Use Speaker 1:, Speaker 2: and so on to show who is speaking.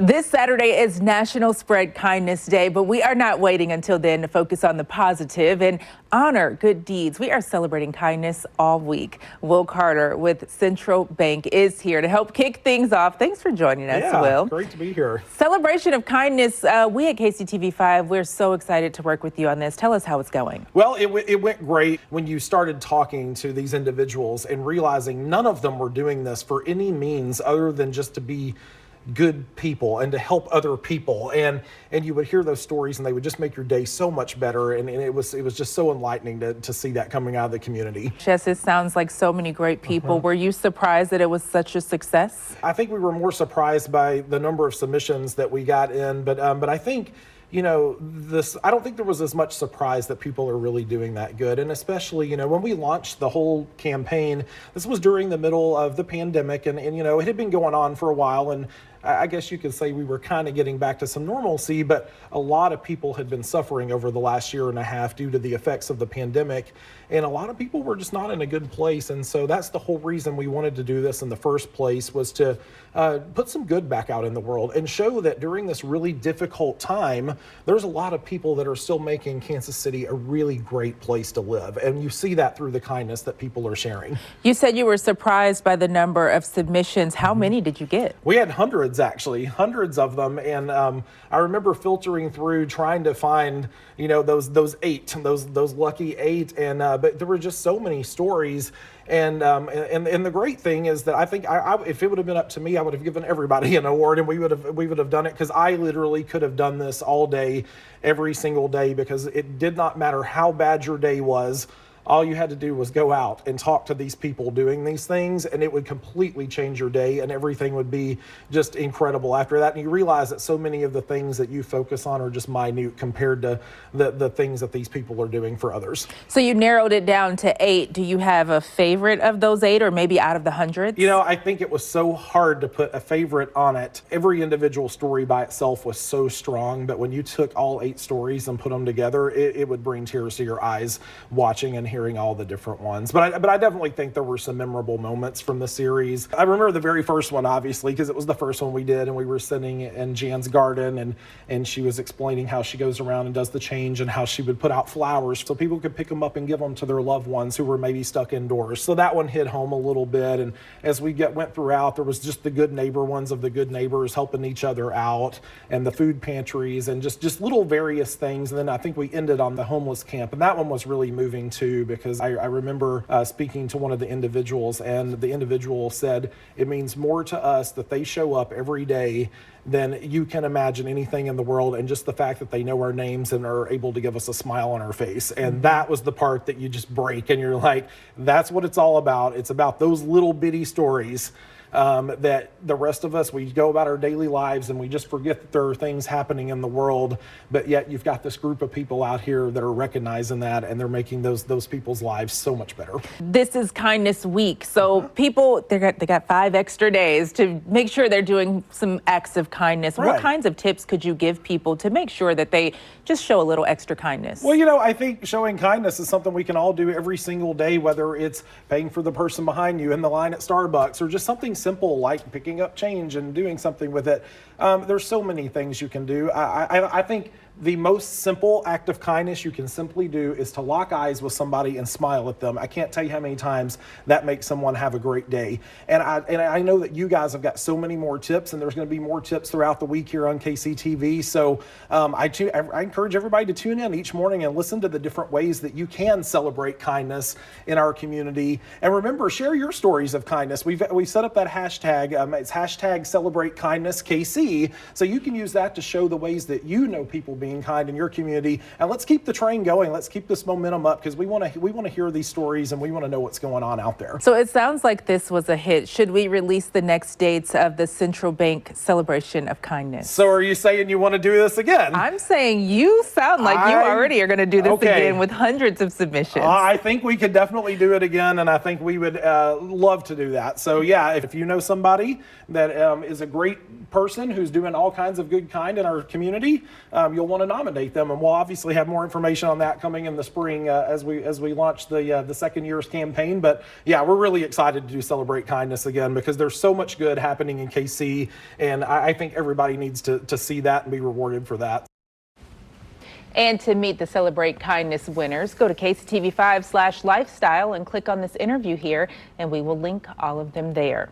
Speaker 1: This Saturday is National Spread Kindness Day, but we are not waiting until then to focus on the positive and honor good deeds. We are celebrating kindness all week. Will Carter with Central Bank is here to help kick things off. Thanks for joining us, Will.
Speaker 2: Great to be here.
Speaker 1: Celebration of kindness. We at KCTV5, we're so excited to work with you on this. Tell us how it's going.
Speaker 2: Well, it went great when you started talking to these individuals and realizing none of them were doing this for any means other than just to be good people and to help other people, and you would hear those stories and they would just make your day so much better, and it was just so enlightening to see that coming out of the community.
Speaker 1: Jess, it sounds like so many great people. Were you surprised that it was such a success?
Speaker 2: I think we were more surprised by the number of submissions that we got in, but I think, you know, I don't think there was as much surprise that people are really doing that good. And especially, you know, when we launched the whole campaign, this was during the middle of the pandemic, and you know, it had been going on for a while, and I guess you could say we were kind of getting back to some normalcy, but a lot of people had been suffering over the last year and a half due to the effects of the pandemic. And a lot of people were just not in a good place. And so that's the whole reason we wanted to do this in the first place, was to put some good back out in the world and show that during this really difficult time, there's a lot of people that are still making Kansas City a really great place to live. And you see that through the kindness that people are sharing.
Speaker 1: You said you were surprised by the number of submissions. How many did you get?
Speaker 2: We had hundreds of them. And I remember filtering through trying to find, you know, those lucky eight. And but there were just so many stories. And the great thing is that I think if it would have been up to me, I would have given everybody an award, and we would have done it, because I literally could have done this all day, every single day, because it did not matter how bad your day was. All you had to do was go out and talk to these people doing these things, and it would completely change your day, and everything would be just incredible after that. And you realize that so many of the things that you focus on are just minute compared to the things that these people are doing for others.
Speaker 1: So you narrowed it down to 8. Do you have a favorite of those 8, or maybe out of the hundreds?
Speaker 2: You know, I think it was so hard to put a favorite on it. Every individual story by itself was so strong, but when you took all 8 stories and put them together, it would bring tears to your eyes watching and hearing all the different ones. But I definitely think there were some memorable moments from the series. I remember the very first one, obviously, because it was the first one we did, and we were sitting in Jan's garden, and she was explaining how she goes around and does the change, and how she would put out flowers so people could pick them up and give them to their loved ones who were maybe stuck indoors. So that one hit home a little bit. And as we went throughout, there was just the good neighbor ones of the good neighbors helping each other out, and the food pantries, and just little various things. And then I think we ended on the homeless camp, and that one was really moving too, because I remember speaking to one of the individuals, and the individual said it means more to us that they show up every day than you can imagine anything in the world, and just the fact that they know our names and are able to give us a smile on our face. And that was the part that you just break, and you're like, that's what it's all about. It's about those little bitty stories that the rest of us, we go about our daily lives and we just forget that there are things happening in the world, but yet you've got this group of people out here that are recognizing that, and they're making those people's lives so much better.
Speaker 1: This is Kindness Week, so people, they got 5 extra days to make sure they're doing some acts of kindness.
Speaker 2: Right.
Speaker 1: What kinds of tips could you give people to make sure that they just show a little extra kindness?
Speaker 2: Well, you know, I think showing kindness is something we can all do every single day, whether it's paying for the person behind you in the line at Starbucks, or just something simple like picking up change and doing something with it. There's so many things you can do. I think the most simple act of kindness you can simply do is to lock eyes with somebody and smile at them. I can't tell you how many times that makes someone have a great day. And I know that you guys have got so many more tips, and there's going to be more tips throughout the week here on KCTV. So I encourage everybody to tune in each morning and listen to the different ways that you can celebrate kindness in our community. And remember, share your stories of kindness. We set up that hashtag. It's hashtag Celebrate Kindness KC. So you can use that to show the ways that you know people being kind in your community. And let's keep the train going. Let's keep this momentum up, because we want to hear these stories, and we want to know what's going on out there.
Speaker 1: So it sounds like this was a hit. Should we release the next dates of the Central Bank Celebration of Kindness?
Speaker 2: So are you saying you want to do this again?
Speaker 1: I'm saying you sound like you already are going to do this again with hundreds of submissions.
Speaker 2: I think we could definitely do it again, and I think we would love to do that. So yeah, if you know somebody that is a great person who's doing all kinds of good kind in our community, you'll want want to nominate them. And we'll obviously have more information on that coming in the spring as we launch the second year's campaign. But yeah, we're really excited to do Celebrate Kindness again because there's so much good happening in KC, and I think everybody needs to see that and be rewarded for that.
Speaker 1: And to meet the Celebrate Kindness winners, go to KCTV5/lifestyle and click on this interview here, and we will link all of them there.